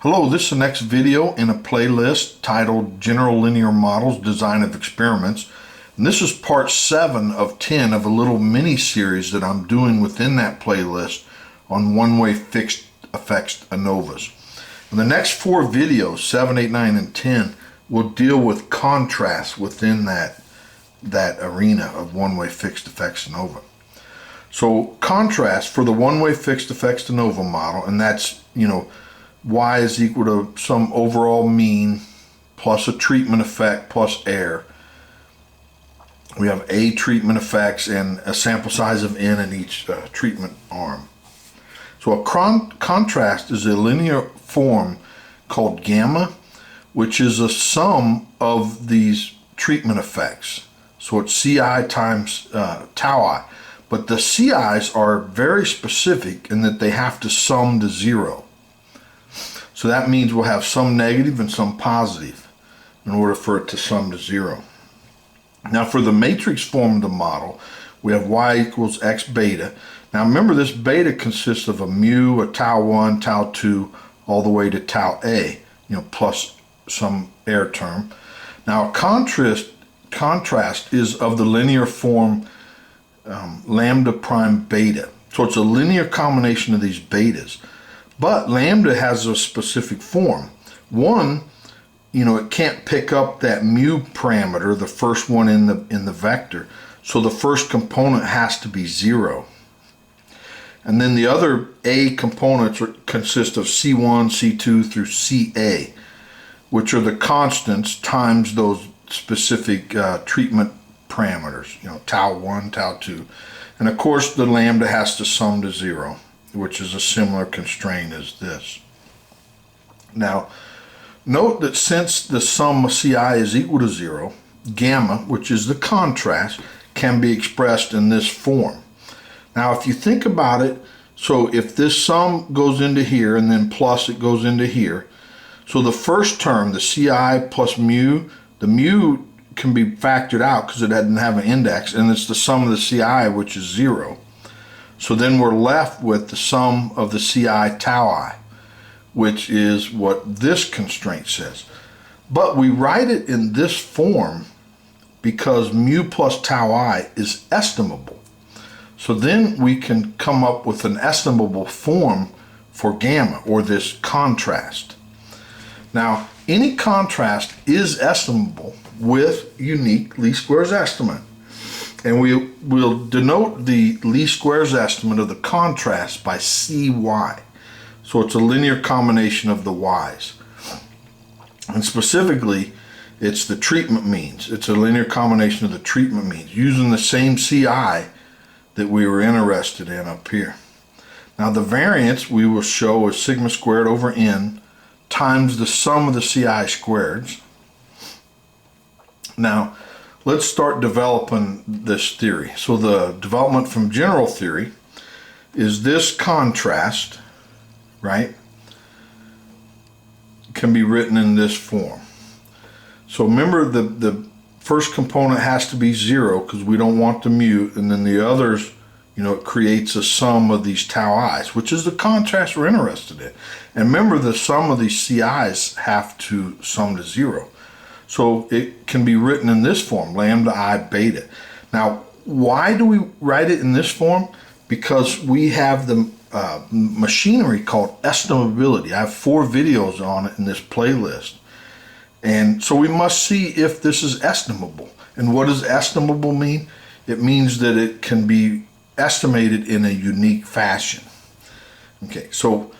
Hello, this is the next video in a playlist titled General Linear Models Design of Experiments. And this is part 7 of 10 of a little mini series that I'm doing within that playlist on one-way fixed effects ANOVAs. And the next 4 videos, 7, 8, 9, and 10, will deal with contrast within that arena of one-way fixed effects ANOVA. So contrast for the one-way fixed effects ANOVA model, and that's, y is equal to some overall mean plus a treatment effect plus error. We have A treatment effects and a sample size of n in each treatment arm. So a contrast is a linear form called gamma, which is a sum of these treatment effects. So it's Ci times tau I. But the Ci's are very specific in that they have to sum to 0. So that means we'll have some negative and some positive in order for it to sum to 0. Now for the matrix form of the model, we have y equals x beta. Now remember, this beta consists of a mu, a tau 1, tau 2, all the way to tau a, plus some error term. Now contrast is of the linear form lambda prime beta. So it's a linear combination of these betas. But lambda has a specific form. One, it can't pick up that mu parameter, the first one in the vector. So the first component has to be 0. And then the other A components consist of C1, C2 through CA, which are the constants times those specific treatment parameters, tau 1, tau 2. And of course the lambda has to sum to 0, which is a similar constraint as this. Now, note that since the sum of Ci is equal to 0, gamma, which is the contrast, can be expressed in this form. Now, if you think about it, so if this sum goes into here and then plus it goes into here, so the first term, the Ci plus mu, the mu can be factored out because it doesn't have an index, and it's the sum of the Ci, which is 0. So then we're left with the sum of the Ci tau I, which is what this constraint says. But we write it in this form because mu plus tau I is estimable. So then we can come up with an estimable form for gamma, or this contrast. Now, any contrast is estimable with unique least squares estimate. And we will denote the least squares estimate of the contrast by Cy. So it's a linear combination of the y's. And specifically, it's the treatment means. It's a linear combination of the treatment means using the same Ci that we were interested in up here. Now the variance we will show is sigma squared over n times the sum of the Ci squareds. Now, let's start developing this theory. So the development from general theory is this contrast, right, can be written in this form. So remember, the first component has to be 0 because we don't want the mu, and then the others, it creates a sum of these tau i's, which is the contrast we're interested in. And remember, the sum of these Ci's have to sum to 0. So it can be written in this form, lambda I beta. Now, why do we write it in this form? Because we have the machinery called estimability. I have 4 videos on it in this playlist. And so we must see if this is estimable. And what does estimable mean? It means that it can be estimated in a unique fashion. Okay, so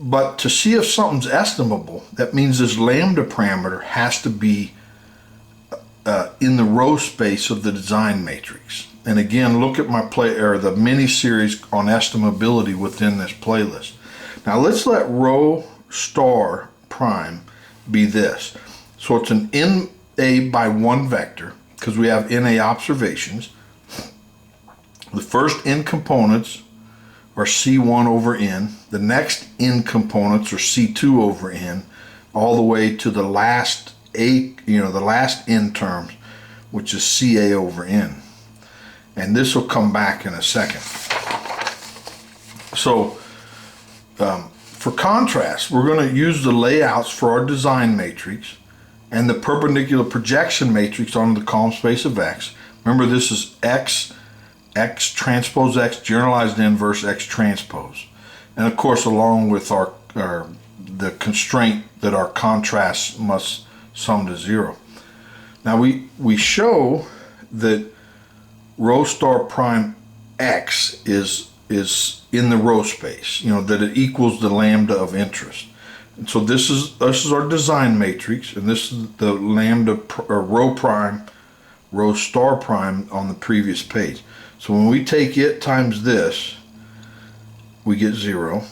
but to see if something's estimable, that means this lambda parameter has to be in the row space of the design matrix. And again, look at my the mini series on estimability within this playlist. Now let's let Rowstar prime be this. So it's an NA by 1 vector because we have NA observations. The first n components are C1 over n. The next n components are C2 over n, all the way to the last the last n terms, which is Ca over n. And this will come back in a second. So for contrast, we're going to use the layouts for our design matrix and the perpendicular projection matrix on the column space of X. Remember, this is X transpose X, generalized inverse X transpose. And of course, along with the constraint that our contrast must sum to 0. Now we show that Rowstar prime X is in the row space, that it equals the lambda of interest. And so this is our design matrix, and this is the lambda or row star prime on the previous page. So when we take it times this, we get 0.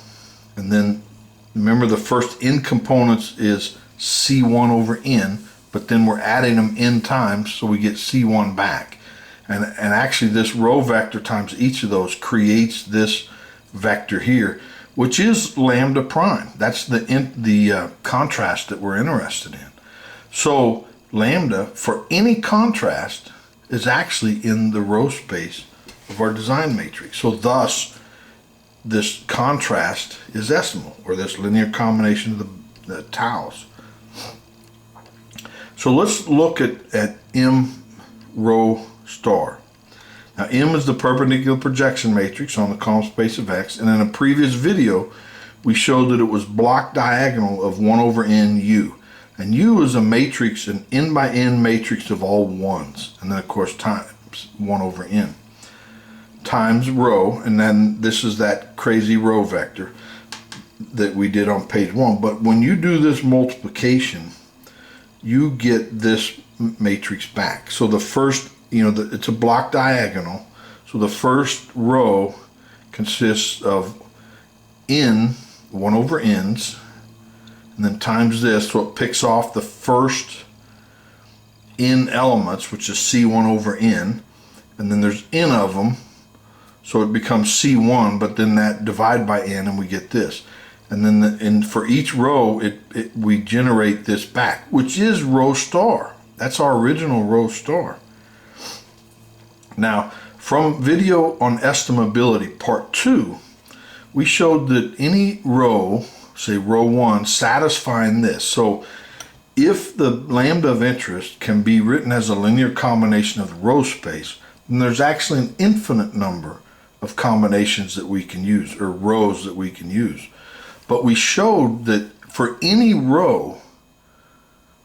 And then remember, the first n components is C1 over n, but then we're adding them n times, so we get C1 back. And actually this row vector times each of those creates this vector here, which is lambda prime. That's the contrast that we're interested in. So lambda for any contrast is actually in the row space of our design matrix. So thus this contrast is estimable, or this linear combination of the taus. So let's look at M row star. Now M is the perpendicular projection matrix on the column space of X, and in a previous video we showed that it was block diagonal of 1 over n U. And U is a matrix, an n by n matrix of all ones, and then of course times 1 over n times row, and then this is that crazy row vector that we did on page 1. But when you do this multiplication, you get this matrix back. So the first, it's a block diagonal, so the first row consists of n, 1 over n's, and then times this, so it picks off the first n elements, which is C1 over n, and then there's n of them, so it becomes C1, but then that divide by n and we get this. And then for each row, we generate this back, which is Rowstar. That's our original Rowstar. Now, from video on estimability, part 2, we showed that any row, say row 1, satisfying this. So if the lambda of interest can be written as a linear combination of the row space, then there's actually an infinite number of combinations that we can use, or rows that we can use. But we showed that for any row,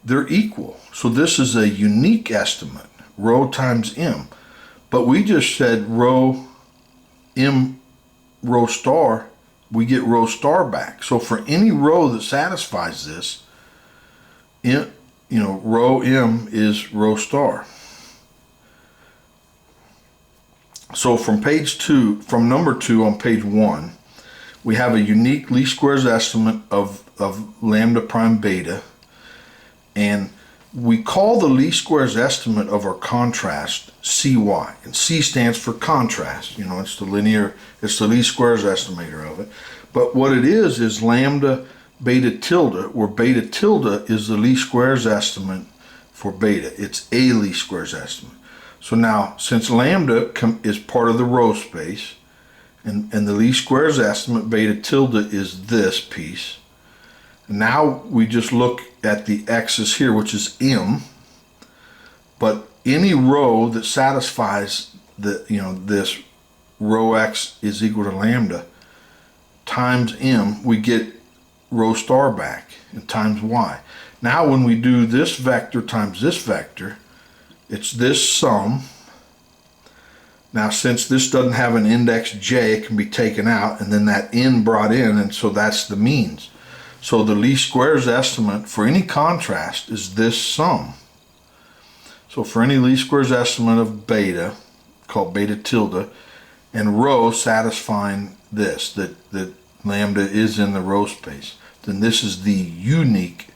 they're equal. So this is a unique estimate, row times m. But we just said row m row star, we get row star back. So for any row that satisfies this, row m is row star. So from number 2 on page 1, we have a unique least squares estimate of lambda prime beta, and we call the least squares estimate of our contrast CY, and C stands for contrast. It's the least squares estimator of it. But what it is lambda beta tilde, where beta tilde is the least squares estimate for beta. It's a least squares estimate. So now, since lambda is part of the row space, and the least squares estimate beta tilde is this piece, now we just look at the x's here, which is m. But any row that satisfies this row x is equal to lambda times m, we get row star back, and times y. Now when we do this vector times this vector, it's this sum. Now since this doesn't have an index j, it can be taken out, and then that n brought in, and so that's the means. So the least squares estimate for any contrast is this sum. So for any least squares estimate of beta, called beta tilde, and row satisfying this, that lambda is in the row space, then this is the unique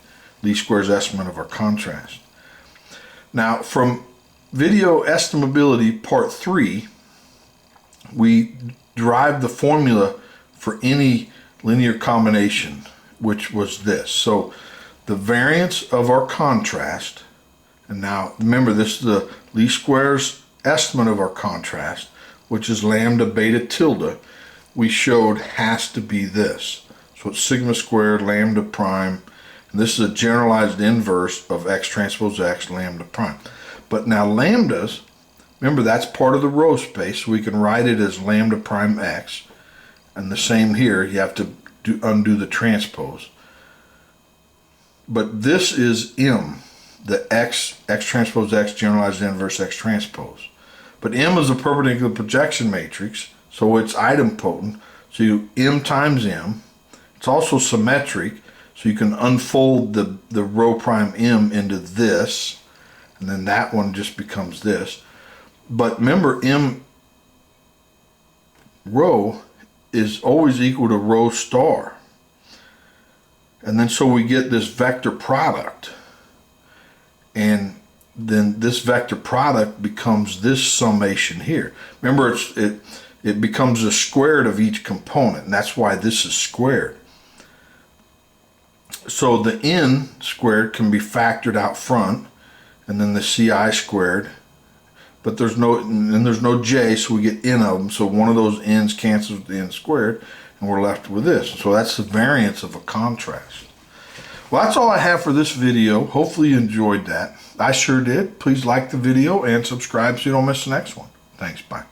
least squares estimate of our contrast. Now from video estimability part 3, we derived the formula for any linear combination, which was this. So the variance of our contrast, and now remember this is the least squares estimate of our contrast, which is lambda beta tilde, we showed has to be this. So So it's sigma squared lambda prime. And this is a generalized inverse of x transpose x lambda prime. But now lambdas, remember that's part of the row space, so we can write it as lambda prime x. And the same here, you have to undo the transpose. But this is M, the x transpose x generalized inverse x transpose. But M is a perpendicular projection matrix, so it's idempotent. So you M times M. It's also symmetric, so you can unfold the row prime M into this, and then that one just becomes this. But remember, M row is always equal to row star. And then so we get this vector product. And then this vector product becomes this summation here. Remember, it becomes the squared of each component, and that's why this is squared. So the n squared can be factored out front, and then the ci squared. But there's no j, so we get n of them. So one of those n's cancels with the n squared, and we're left with this. So that's the variance of a contrast. Well, that's all I have for this video. Hopefully you enjoyed that. I sure did. Please like the video and subscribe so you don't miss the next one. Thanks. Bye.